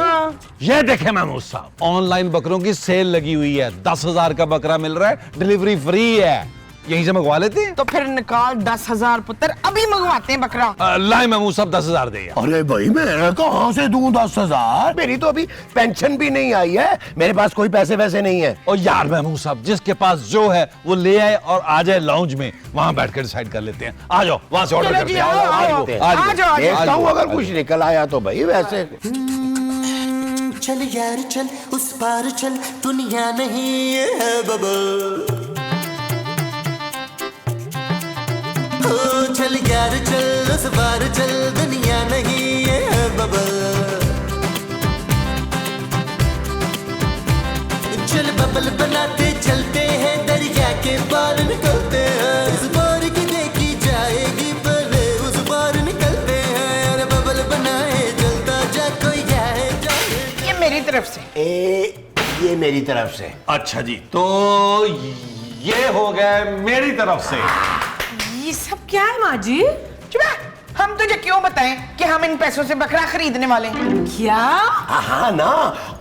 ये देखे महमूद साहब, ऑनलाइन बकरों की सेल लगी हुई है, 10,000 का बकरा मिल रहा है, डिलीवरी फ्री है, यहीं से मंगवा लेते हैं। तो फिर निकाल 10,000 पुत्र, अभी मंगवाते हैं बकरा। लाए महमूद साहब 10,000 दे। अरे भाई मैं कहाँ से दूं 10,000? मेरी तो अभी पेंशन भी नहीं आई है, मेरे पास कोई पैसे वैसे नहीं है। और यार महमूद साहब, जिसके पास जो है वो ले आए और आ जाए लाउंज में, वहां बैठकर डिसाइड कर लेते हैं। आ जाओ, वहां से ऑर्डर करते हैं। देखता हूँ अगर कुछ निकल आया तो भाई। वैसे चल यार चल, उस पार चल, दुनिया नहीं है बबल। चल यार चल, उस पार चल, दुनिया नहीं है बबल। चल बबल बनाते चलते हैं, दरिया के पार निकलते हैं, इस बार की देखी जाएगी पहले उस बार निकलते हैं। अरे बबल बनाए चलता जा, कोई जाए जाए। ये मेरी तरफ से। ये मेरी तरफ से। अच्छा जी, तो ये हो गया मेरी तरफ से। ये सब क्या है माँ जी? चुप है। हम तुझे क्यों बताएं कि हम इन पैसों से बकरा खरीदने वाले हैं? क्या? हाँ ना,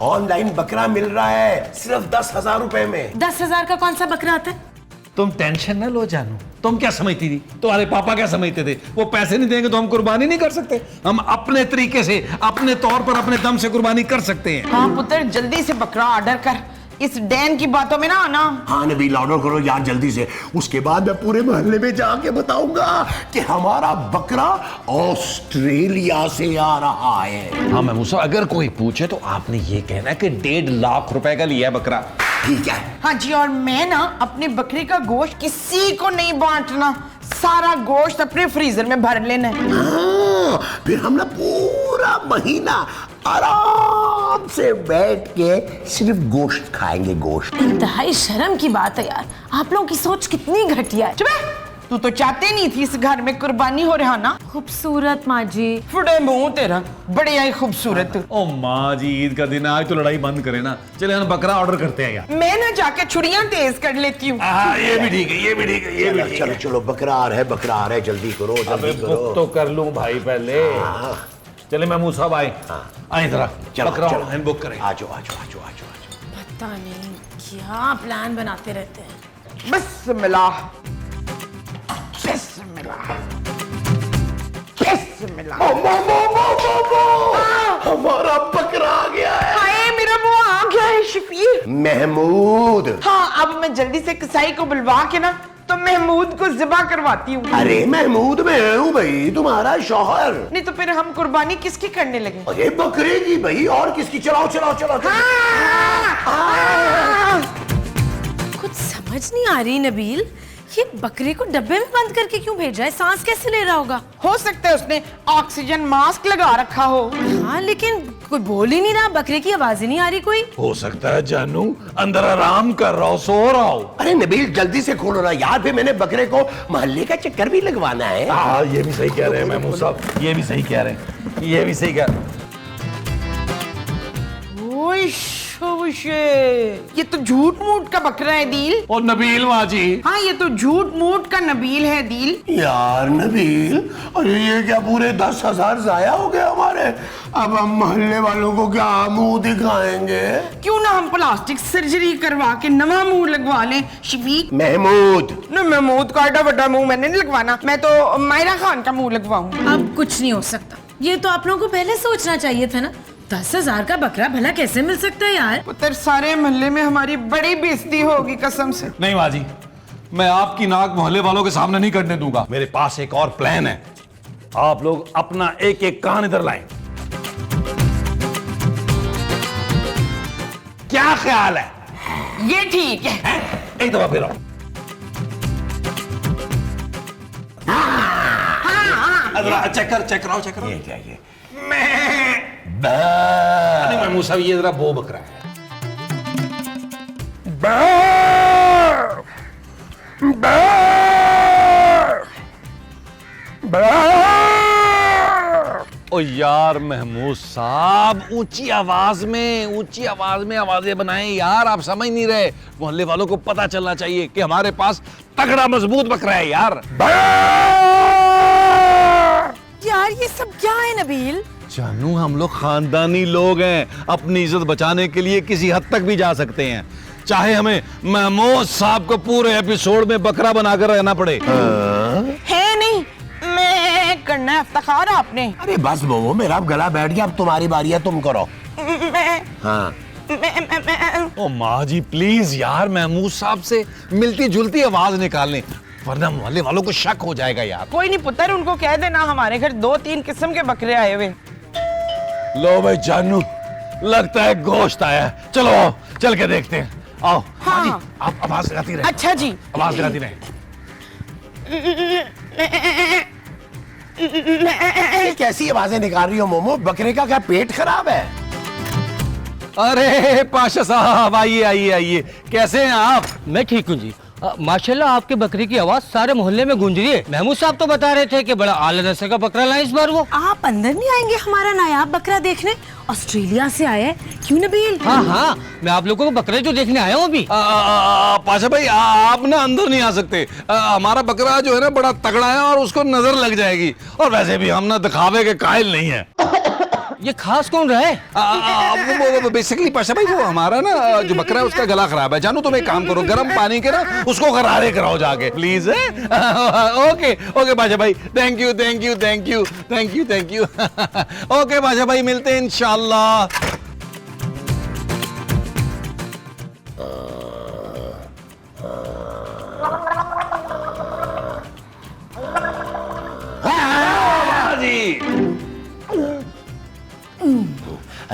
ऑनलाइन बकरा मिल रहा है सिर्फ 10,000 रुपए में। 10,000 का कौन सा बकरा आता है? तुम टेंशन न लो जानू, तुम क्या समझती थी, तुम्हारे पापा क्या समझते थे? वो पैसे नहीं देंगे तो हम कुर्बानी नहीं कर सकते? हम अपने तरीके से, अपने तौर पर, अपने दम से कुर्बानी कर सकते हैं। हाँ पुत्र, जल्दी से बकरा ऑर्डर कर, इस डैन की बातों में ना आना। हाँ नबील, ऑर्डर करो यार जल्दी से, उसके बाद मैं पूरे मोहल्ले में जाके बताऊंगा कि हमारा बकरा ऑस्ट्रेलिया से आ रहा है। हाँ महमूद साहब, अगर कोई पूछे तो आपने ये कहना है कि 1.5 लाख रुपए का लिया है बकरा। ठीक है। हाँ जी, और मैं ना अपने बकरे का गोश्त किसी को नहीं बांटना, सारा गोश्त अपने फ्रीजर में भर लेना है। हाँ, फिर हम ना पूरा महीना आराम से बैठ के सिर्फ गोश्त खाएंगे, गोश्त। इंतहाई शर्म की बात है यार, आप लोगों की सोच कितनी घटिया है। चुप है, तू तो चाहते नहीं थी इस घर में कुर्बानी हो रहा ना। खूबसूरत माँ जी। फुटे मुंह तेरा, बड़ी आई खूबसूरत। ओ माँ जी, ईद का दिन आज तो लड़ाई बंद करे ना, चले हम बकरा ऑर्डर करते हैं यार। मैं ना जाके छुड़ियां तेज कर लेती हूँ। ये भी ठीक है, ये भी ठीक है, ये भी ठीक चलो है। चलो, बकरा आ रहा है, बकरा आ रहा है, जल्दी करो जल्दी करो। तो कर लूं भाई पहले। चले महमूद साहब आए, आए जरा, चलो बकरा चलो, हम बुक करें। आजो आजो आजो आजो आजो। पता नहीं क्या प्लान बनाते रहते हैं। बिस्मिल्लाह, बिस्मिल्लाह, बिस्मिल्लाह। से मिला। हमारा बकरा आ गया है। हाय मेरा वो आ गया है शफीर। महमूद। हाँ अब मैं जल्दी से कसाई को बुलवा के ना तो महमूद को ज़िबा करवाती हूँ। अरे महमूद मैं हूँ भाई, तुम्हारा शौहर। नहीं तो फिर हम कुर्बानी किसकी करने लगे? अरे बकरे की भाई, और किसकी? चलाओ चलाओ चलाओ, चलाओ। कुछ समझ नहीं आ रही नबील, ये बकरे को डब्बे में बंद करके क्यों भेजा है? सांस कैसे ले रहा होगा? हो सकता है उसने ऑक्सीजन मास्क लगा रखा हो। हाँ लेकिन कोई बोल ही नहीं रहा, बकरे की आवाज ही नहीं आ रही कोई। हो सकता है जानू अंदर आराम कर रहा हो, सो रहा हो। अरे नबील जल्दी से खोलो ना यार, फिर मैंने बकरे को मोहल्ले का चक्कर भी लगवाना है। हाँ ये भी सही कह रहे हैं महमूद साहब, ये भी सही कह रहे हैं, ये भी सही कह रहे हैं। ये तो झूठ मूठ का बकरा है दिल। और नबील माजी, हाँ ये तो झूठ मूठ का नबील है दिल। यार नबील, अरे ये क्या पूरे 10,000 जाया हो गए हमारे। अब हम मोहल्ले वालों को क्या मुंह दिखाएंगे? क्यों ना हम प्लास्टिक सर्जरी करवा के नवा मुंह लगवा लें शफीक। महमूद। न महमूद का एडा बड़ा मुंह मैंने नहीं लगवाना, मैं तो मायरा खान का मुंह लगवाऊं। अब कुछ नहीं हो सकता, ये तो आप लोगों को पहले सोचना चाहिए था ना। 10,000 का बकरा भला कैसे मिल सकता है यार? पुत्र सारे मोहल्ले में हमारी बड़ी बेइज्जती होगी कसम से। नहीं माजी, मैं आपकी नाक मोहल्ले वालों के सामने नहीं करने दूंगा। मेरे पास एक और प्लान है, आप लोग अपना एक एक कान इधर लाएं। क्या ख्याल है? ये ठीक है। एक दफा फिर आओ। चेक कराओ। ये क्या ये? नहीं महमूद साहब, ये जरा बो बकरा है। ओ यार महमूद साहब, ऊंची आवाज में आवाजें बनाएं यार, आप समझ नहीं रहे। मोहल्ले वालों को पता चलना चाहिए कि हमारे पास तगड़ा मजबूत बकरा है यार। यार ये सब क्या है नबील? जानू हम लोग खानदानी लोग हैं, अपनी इज्जत बचाने के लिए किसी हद तक भी जा सकते हैं, चाहे हमें महमूद साहब को पूरे एपिसोड में बकरा बनाकर रहना पड़े। है नहीं, मैं करना है इफ्तिखार आपने। अरे बस मोमो, मेरा अब गला बैठ गया, अब तुम्हारी बारी है, तुम करो। मैं हाँ ओ माँ जी प्लीज यार, महमूद साहब से मिलती जुलती आवाज निकालने, वरना मोहल्ले वालों को शक हो जाएगा यार। कोई नहीं पुत्र, उनको कह देना हमारे घर 2-3 किस्म के बकरे आए हुए। लो भाई जानू, लगता है गोश्त आया है, चलो आओ चल के देखते हैं। आओ हाँ। जी, आप आवाज लगाती रहे। अच्छा जी। आवाज लगाती रहे। ये कैसी आवाजें निकाल रही हो मोमो? बकरे का क्या पेट खराब है? अरे पाशा साहब आइए, कैसे हैं आप? मैं ठीक हूँ जी। माशाल्लाह आपके बकरे की आवाज सारे मोहल्ले में गूंज रही है। महमूद साहब तो बता रहे थे कि बड़ा आला नस्ल का बकरा लाए इस बार वो। आप अंदर नहीं आएंगे हमारा नायाब बकरा देखने? ऑस्ट्रेलिया से आए हैं। क्यों नबील? हाँ, मैं आप लोगों को बकरे जो देखने आया हूँ अभी। पाशा भाई आप ना अंदर नहीं आ सकते, हमारा बकरा जो है ना बड़ा तगड़ा है और उसको नजर लग जाएगी, और वैसे भी हम ना दिखावे के कायल नहीं है। ये खास कौन रहा है? बेसिकली पाशा भाई वो हमारा ना जो बकरा है उसका गला खराब है। जानू तुम एक काम करो, गर्म पानी के ना उसको गरारे कराओ जाके प्लीज। ओके पाशा भाई, थैंक यू। ओके पाशा भाई, मिलते हैं इंशाल्लाह।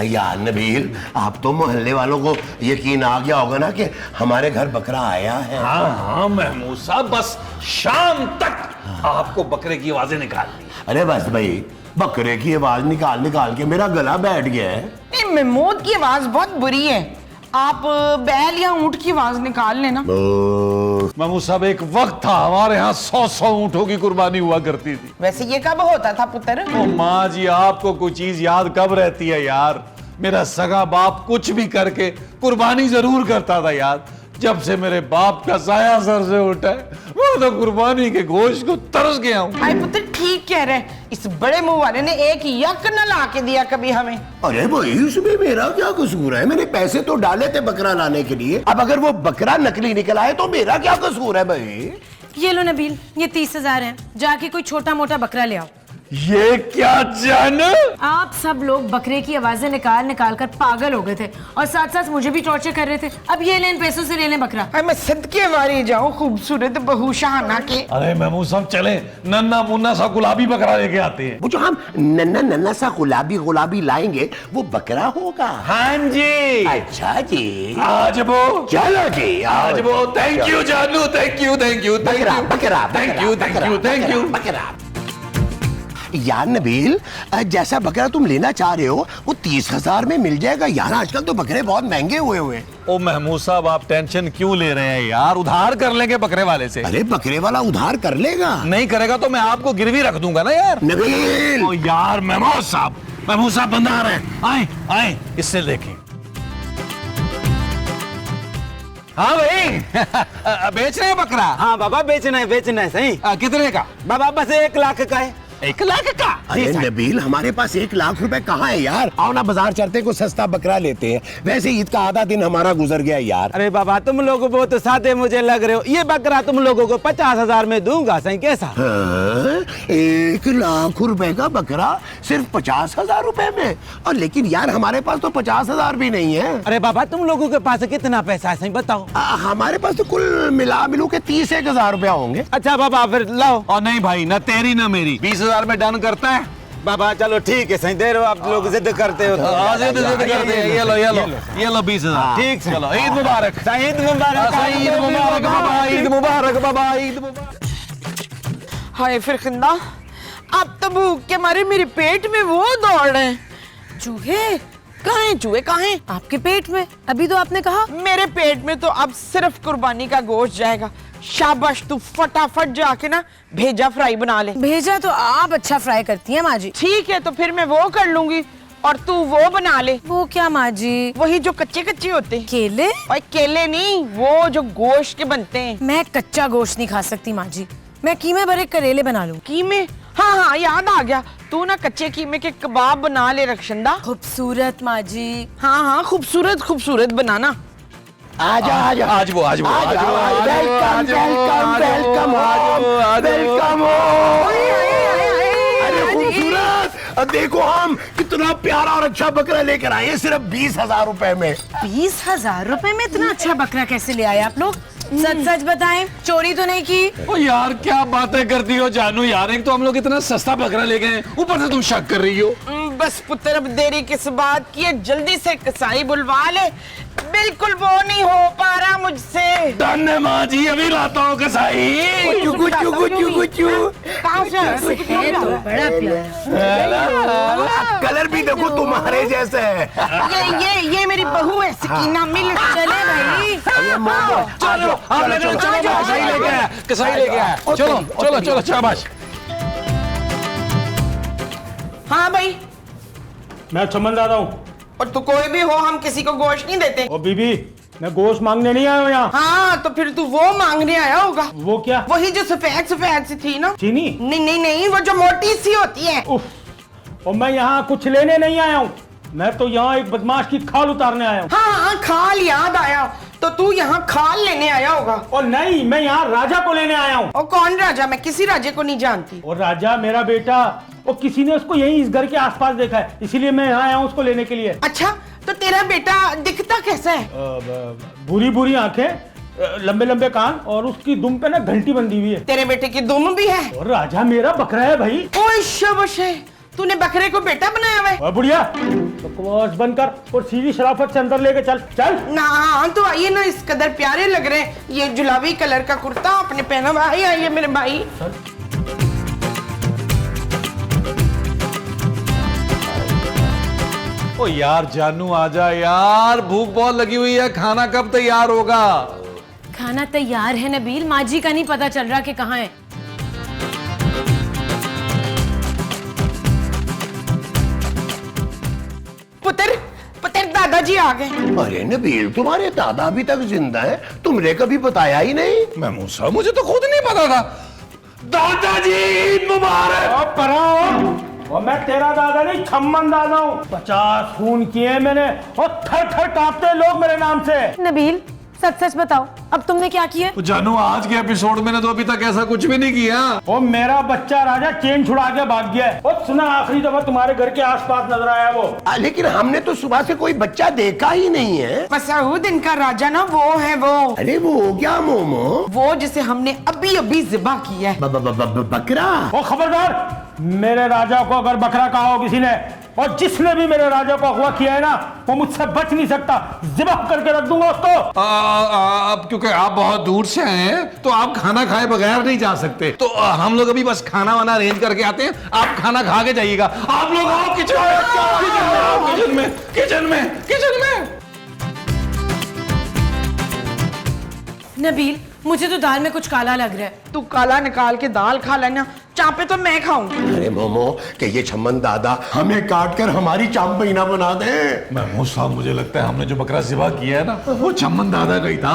यार नबील, आप तो मोहल्ले वालों को यकीन आ गया होगा ना कि हमारे घर बकरा आया है। हाँ महमूद साहब, बस शाम तक आपको बकरे की आवाजें निकालनी। अरे बस भाई, बकरे की आवाज निकाल के मेरा गला बैठ गया है। नहीं, महमूद की आवाज बहुत बुरी है, आप बैल या ऊंट की आवाज निकाल लेना। महमूद साहब, एक वक्त था हमारे यहाँ 100 ऊंटों की कुर्बानी हुआ करती थी। वैसे ये कब होता था पुत्र? ओ माँ जी, आपको कोई चीज याद कब रहती है यार? मेरा सगा बाप कुछ भी करके कुर्बानी जरूर करता था यार। जब से मेरे बाप का साया सर से उठा है, मैं तो कुर्बानी के गोश्त को तरस गया हूँ। आई पुत्र ठीक कह रहे हैं, इस बड़े मुंह वाले ने एक यक न ला के दिया कभी हमें। अरे भाई, उसमें मेरा क्या कसूर है? मैंने पैसे तो डाले थे बकरा लाने के लिए, अब अगर वो बकरा नकली निकल आए तो मेरा क्या कसूर है भाई? ये लो नबील, ये 30,000 है, जाके कोई छोटा मोटा बकरा ले आओ। ये क्या जानू? आप सब लोग बकरे की आवाजें निकाल निकाल कर पागल हो गए थे और साथ साथ मुझे भी टॉर्चर कर रहे थे। अब ये लें पैसों से ले लें बकरा। अरे मैं सदके वारी जाऊं खूबसूरत बहू शाहाना के। अरे महमूद साहब चले, नन्ना मुन्ना सा गुलाबी बकरा लेके आते हैं। वो जो हम नन्ना नन्ना सा गुलाबी लाएंगे वो बकरा होगा। हाँ जी। अच्छा जी, आज वो चलो जी, आज वो। थैंक यू जानू, thank you thank you thank बकरा यू बकरा thank you thank you thank you. बकरा। यार नबील, जैसा बकरा तुम लेना चाह रहे हो वो 30,000 में मिल जाएगा यार। आजकल तो बकरे बहुत महंगे हुए हैं। ओ महमूद साहब आप टेंशन क्यों ले रहे हैं यार, उधार कर लेंगे बकरे वाले से। अरे बकरे वाला उधार कर लेगा। नहीं करेगा तो मैं आपको गिरवी रख दूंगा ना यार। नबील, ओ यार महमूद साहब बंदा आ रहे हैं, आए आए इससे देखें। हाँ भाई बेच रहे हैं बकरा? हाँ बाबा बेचना है सही। कितने का? बाबा बस 1 लाख का है। 1 लाख का? अरे नबील, हमारे पास 1 लाख रुपए कहाँ है यार। आओ ना बाजार चलते को सस्ता बकरा लेते हैं। वैसे ईद का आधा दिन हमारा गुजर गया यार। अरे बाबा तुम लोग बहुत सादे मुझे लग रहे हो। ये बकरा तुम लोगों को 50,000 में दूंगा सही। कैसा? हाँ, 1 लाख रुपए का बकरा सिर्फ 50,000 रुपए में? और लेकिन यार हमारे पास तो 50,000 भी नहीं है। अरे बाबा तुम लोगों के पास कितना पैसा है सही बताओ। हमारे पास तो कुल मिलू के 31,000 रुपया होंगे। अच्छा बाबा फिर लाओ। और नहीं भाई, ना तेरी ना मेरी, 20,000 में डन करता है। बाबा चलो ठीक है सही दे रहे हो। आप लोग जिद करते हो तो जिद करते हैं। ये लो 20,000। ठीक है। चलो ईद मुबारक। ईद मुबारक। ईद मुबारक बाबा, ईद मुबारक बाबा, ईद मुबारक। हाय फिरखिंदा, अब तो भूख के मारे मेरे पेट में वो दौड़ रहे हैं। चूहे कहाँ हैं चूहे, कहाँ हैं? आपके पेट में? अभी तो आपने कहा। मेरे पेट में तो अब सिर्फ कुर्बानी का गोश्त जाएगा। शाबाश, तू फटाफट जाके ना भेजा फ्राई बना ले। भेजा तो आप अच्छा फ्राई करती हैं माँ जी। ठीक है, तो फिर मैं वो कर लूंगी और तू वो बना ले। वो क्या माँ जी? वही जो कच्चे कच्चे होते हैं। केले? और केले नहीं, वो जो गोश्त के बनते हैं। मैं कच्चा गोश्त नहीं खा सकती माँ जी। मैं कीमे भरे करेले बना लूं। कीमे? हाँ याद आ गया। तू ना कच्चे कीमे के कबाब बना ले रक्षंदा। खूबसूरत माँ जी। हाँ खूबसूरत बनाना। आजा आज वो वेलकम अरे खूबसूरत, अब देखो हम कितना प्यारा और अच्छा बकरा लेकर आए हैं सिर्फ 20,000 रुपए में। 20,000 रुपए में इतना अच्छा बकरा कैसे ले आए आप लोग? सच बताएं, चोरी तो नहीं की? ओ यार क्या बातें करती हो जानू यार, एक तो हम लोग इतना सस्ता बकरा ले गए, ऊपर से तुम शक कर रही हो। बस पुत्र, अब देरी किस बात की है, जल्दी से कसाई बुलवा ले। बिल्कुल वो नहीं हो पा रहा मुझसे। डन है माँ जी, अभी लाता हूँ कसाई। कहाँ से? बड़ा प्यारा। कलर भी देखो तुम्हारे जैसे है। ये मेरी बहू है सकीना। मिल चले भाई। चलो कसाई लेके आया। चलो शाबाश। हाँ भाई, मैं चमन दादा हूँ। और तू कोई भी हो, हम किसी को गोश्त नहीं देते। ओ बीबी, मैं गोश्त मांगने नहीं आया हूँ यहाँ। हाँ तो फिर तू वो मांगने आया होगा। वो क्या? वही जो सफेद सी थी ना। चीनी? नहीं, वो जो मोटी सी होती है। उफ, और मैं यहाँ कुछ लेने नहीं आया हूँ। मैं तो यहाँ एक बदमाश की खाल उतारने आया हूँ। हाँ खाल याद आया, तो तू यहाँ खाल लेने आया होगा। और नहीं, मैं यहाँ राजा को लेने आया हूँ। और कौन राजा? मैं किसी राजे को नहीं जानती। और राजा मेरा बेटा, और किसी ने उसको यहीं इस घर के आसपास देखा है, इसीलिए मैं यहाँ आया हूँ उसको लेने के लिए। अच्छा, तो तेरा बेटा दिखता कैसा है? बुरी आंखें, लंबे लंबे कान, और उसकी दुम पे ना घंटी बंधी हुई है। तेरे बेटे की दुम भी है? और राजा मेरा बकरा है भाई। ओए शाबाश है, तूने बकरे को बेटा बनाया हुआ है। और बुढ़िया, बकवास बंद कर और सीधी शराफत से अंदर लेके चल। ना तो आइए ना, इस कदर प्यारे लग रहे हैं। ये जुलाबी कलर का कुर्ता आपने पहना हुआ है। आइए मेरे भाई। ओ यार जानू आजा यार, भूख बहुत लगी हुई है, खाना कब तैयार होगा? खाना तैयार है नबील, माँ जी का नहीं पता चल रहा कि कहाँ है। पुत्र दादाजी आ गए। अरे नबील, तुम्हारे दादा अभी तक जिंदा है, तुमने कभी बताया ही नहीं। महमूद साहब मुझे तो खुद नहीं पता था। दादाजी ईद मुबारक। और मैं तेरा दादा नहीं, छम्मन दादा हूँ। 50 खून किए मैंने, और थर थर कांपते लोग मेरे नाम से। नबील सच सच बताओ, अब तुमने क्या किया? जानू आज के एपिसोड में तो अभी तक ऐसा कुछ भी नहीं किया। वो मेरा बच्चा राजा चेन छुड़ा के भाग गया है। वो सुना आखिरी दफा तुम्हारे घर के आसपास नजर आया वो। लेकिन हमने तो सुबह से कोई बच्चा देखा ही नहीं है। मसूद, इनका राजा ना वो है वो। अरे वो क्या मोमो? वो जिसे हमने अभी अभी ज़िबा किया है। बकरा। वो खबरदार, मेरे राजा को अगर बकरा कहा हो किसी ने, और जिसने भी मेरे राजा को अगवा किया है ना, वो मुझसे बच नहीं सकता। ज़िबा करके रख दूंगा उसको। अब क्योंकि आप बहुत दूर से आए हैं तो आप खाना खाए बगैर नहीं जा सकते, तो हम लोग अभी बस खाना वाना अरेंज करके आते हैं, आप खाना खा के जाइएगा। आप लोग आओ किचन में, किचन में, किचन में, किचन में। नबील, मुझे तो दाल में कुछ काला लग रहा है। तू काला निकाल के दाल खा लेना, चापे तो मैं खाऊंगी। अरे मोमो कि ये छम्मन दादा हमें काट कर हमारी चाप महीना बना दे। महमूद साहब, मुझे लगता है हमने जो बकरा ज़िबा किया है ना, वो चम्मन दादा का ही था।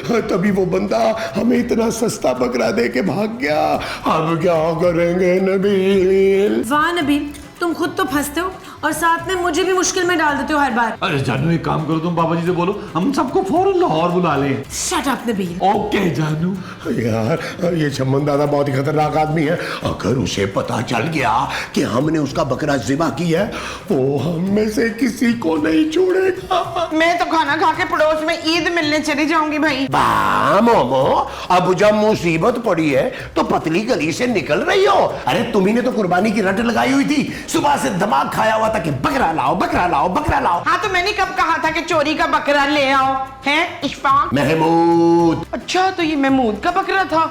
अरे तभी वो बंदा हमें इतना सस्ता बकरा दे के भाग गया। अब क्या करेंगे नबील? वाह नबील, तुम खुद तो फंसते हो और साथ में मुझे भी मुश्किल में डाल देते हो हर बार। अरे जानू, एक काम करो, तुम पापा जी से बोलो हम सबको फौरन लाहौर बुला लें। Shut up Nabeel. ओके जानू। यार ये छम्मन दादा बहुत ही खतरनाक आदमी है। अगर उसे पता चल गया कि हमने उसका बकरा ज़िबा किया है, वो हम में से किसी को नहीं छोड़ेगा। मैं तो खाना खा के पड़ोस में ईद मिलने चली जाऊंगी भाई। वाह मोमो, अब जब मुसीबत पड़ी है तो पतली गली से निकल रही हो। अरे तुम्ही ने तो कुर्बानी की रट लगाई हुई थी, सुबह से दिमाग खाया हुआ था कि बकरा लाओ, बकरा लाओ, बकरा लाओ। हाँ तो मैंने कब कहा था कि चोरी का बकरा ले आओ, हैं इशफाक? महमूद। अच्छा, तो ये महमूद का बकरा था।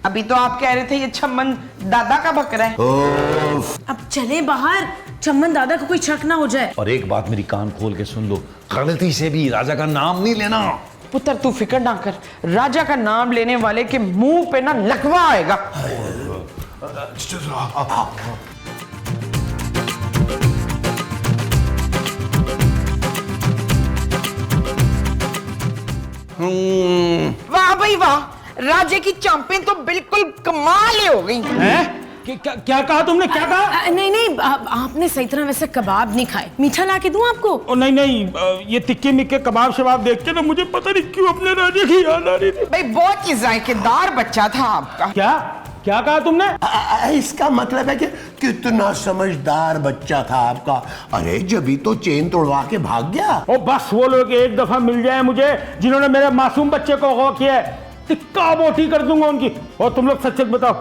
अभी तो आप कह रहे थे ये छम्मन दादा का बकरा है। अब चले बाहर, चम्मन दादा को कोई शक ना हो जाए। और एक बात मेरी कान खोल के सुन लो, गलती से भी राजा का नाम नहीं लेना। पुत्र तू फिक्र ना कर, राजा का नाम लेने वाले के मुंह पे ना लकवा आएगा। वाह भाई वाह, राजे की चांपें तो बिल्कुल कमाल ही हो गई। क्या कहा तुमने, क्या कहा? नहीं नहीं, आपने सही तरह वैसे कबाब नहीं खाए। मीठा ला के दूं आपको? ओ नहीं नहीं, ये तिक्के मिक्के कबाब शबाब देख के ना मुझे पता नहीं क्यों अपने राजा की याद आ रही थी। भाई बहुत ही जायकेदार बच्चा था आपका। क्या कहा तुमने? इसका मतलब है कि कितना समझदार बच्चा था आपका। अरे जब तो चेन तोड़वा के भाग गया। ओ बस वो लोग एक दफा मिल जाए मुझे जिन्होंने मेरे मासूम बच्चे को अगवा किया है, टिक्का बोटी कर दूंगा उनकी। और तुम लोग सच सच बताओ,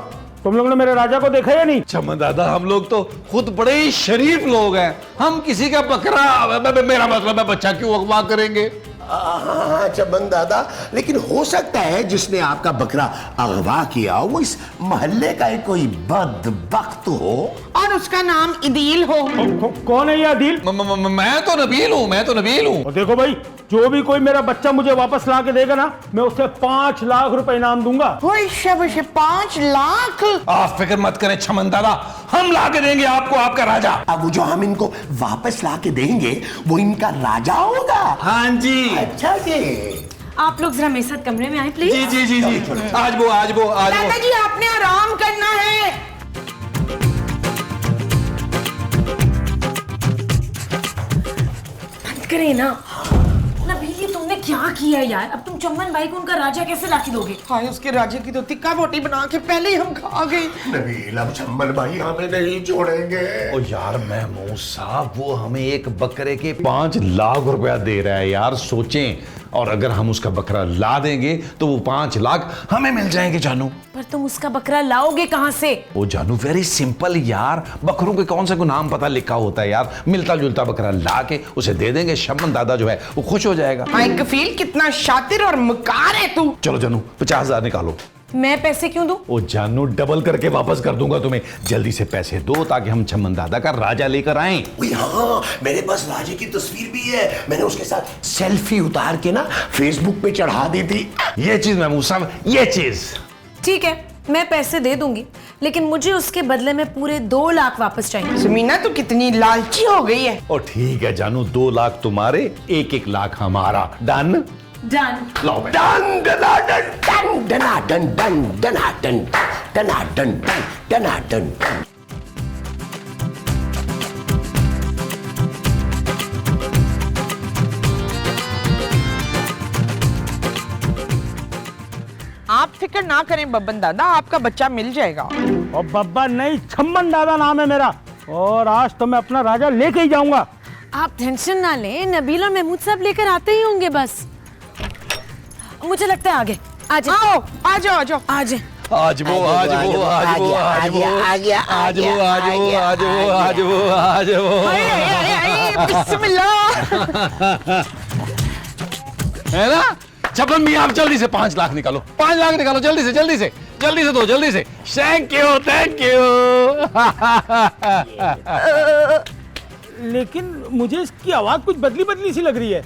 तुम लोगों ने मेरे राजा को देखा या नहीं? चम्मन दादा, हम लोग तो खुद बड़े ही शरीफ लोग हैं, हम किसी का बकरा, मेरा मतलब है बच्चा क्यों अगवा करेंगे? हाँ चम्मन दादा, लेकिन हो सकता है जिसने आपका बकरा अगवा किया वो इस मोहल्ले का एक कोई बदबख्त हो और उसका नाम इदील हो। कौन है ये अदील? मैं तो नबील हूँ, मैं तो नबील हूँ। और देखो भाई, जो भी कोई मेरा बच्चा मुझे वापस ला के देगा ना, मैं उसे 5 लाख रुपए इनाम दूंगा। 5 लाख? आप फिक्र मत करें चम्मन दादा, हम ला के देंगे आपको आपका राजा। अब जो हम इनको वापस ला के देंगे वो इनका राजा होगा। हाँ जी। अच्छा जी। आप लोग जरा मेरे साथ कमरे में आए प्लीज। जी जी जी जी, आज वो दादाजी आपने आराम करना है। बंद करे ना। नबील, ये तुमने क्या किया यार? अब तुम चम्मन भाई को उनका राजा कैसे लाके दोगे? हाय, उसके राजे की तो टिक्का बोटी बना के पहले ही हम खा गए। नबील, अब चम्मन भाई हमें नहीं छोड़ेंगे। ओ यार महमूद साहब, वो हमें एक बकरे के 5 लाख रुपया दे रहा है यार, सोचें। और अगर हम उसका बकरा ला देंगे तो वो 5 लाख हमें मिल जाएंगे जानू। पर तुम उसका बकरा लाओगे कहां से? ओ जानू, वेरी सिंपल यार, बकरों के कौन सा को नाम पता लिखा होता है यार, मिलता जुलता बकरा ला के उसे दे देंगे, शम्मन दादा जो है वो खुश हो जाएगा। हाय कफील, कितना शातिर और मुकार है तू। चलो जानू, 50,000 निकालो। मैं पैसे क्यों दूं? ओ जानू, डबल करके वापस कर दूंगा तुम्हें, जल्दी से पैसे दो ताकि हम चम्मन दादा का राजा लेकर आए। हाँ, मेरे पास राजे की तस्वीर भी है, मैंने उसके साथ सेल्फी उतार के ना फेसबुक पे चढ़ा दी थी। ये चीज महमूद साहब, ये चीज। ठीक है, मैं पैसे दे दूंगी, लेकिन मुझे उसके बदले में पूरे 2 लाख वापस चाहिए। सुमीना तू कितनी लालची हो गई है। ओ ठीक है जानू, 2 लाख तुम्हारे, 1-1 लाख हमारा। डन? डन। लो डन डना डन डन डना डन डन डना डन डना डन डन डना डन डन। फिक्र ना करें बब्बन दादा, आपका बच्चा मिल जाएगा। और बब्बा नहीं, छम्मन दादा नाम है मेरा, और आज तो मैं अपना राजा लेके ही जाऊंगा। आप टेंशन ना लें, नबील और महमूद साहब लेकर आते ही होंगे बस। मुझे लगता है आगे आ जाओ। आओ, आ जाओ, आ जाओ। आ जाए। आज वो आज वो आज वो आज वो आज वो आज वो आज वो आज वो आज वो बिस्मिल्लाह। है ना। छप्पन मियां, आप जल्दी से 5 लाख निकालो, 5 लाख निकालो, जल्दी से जल्दी से जल्दी से दो, जल्दी से। Thank you, thank you. लेकिन मुझे इसकी आवाज कुछ बदली बदली सी लग रही है।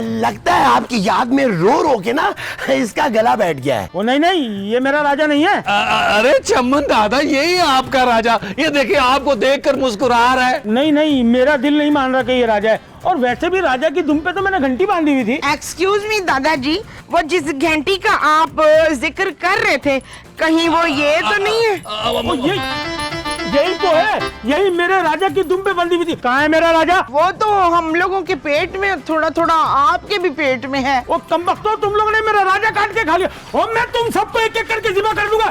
लगता है आपकी याद में रो रो के ना इसका गला बैठ गया है। वो नहीं नहीं, ये मेरा राजा नहीं है। अरे चम्मन दादा, यही है आपका राजा। ये देखिए, आपको देखकर मुस्कुरा रहा है। नहीं नहीं, मेरा दिल नहीं मान रहा कि ये राजा है। और वैसे भी राजा की दुम पे तो मैंने घंटी बांधी हुई थी। एक्सक्यूज मी दादाजी, वो जिस घंटी का आप जिक्र कर रहे थे, कहीं वो ये तो नहीं है? यही तो है, यही मेरे राजा की दुम पे बंधी हुई थी। कहाँ है मेरा राजा? वो तो हम लोगों के पेट में, थोड़ा थोड़ा आपके भी पेट में है। वो कमबख्तो, तुम लोगों ने मेरा राजा काट के खा लिया, और मैं तुम सबको एक एक करके जिबा कर दूंगा।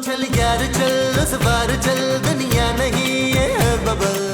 चल यार चल, उस बार चल, दुनिया नहीं है बबल।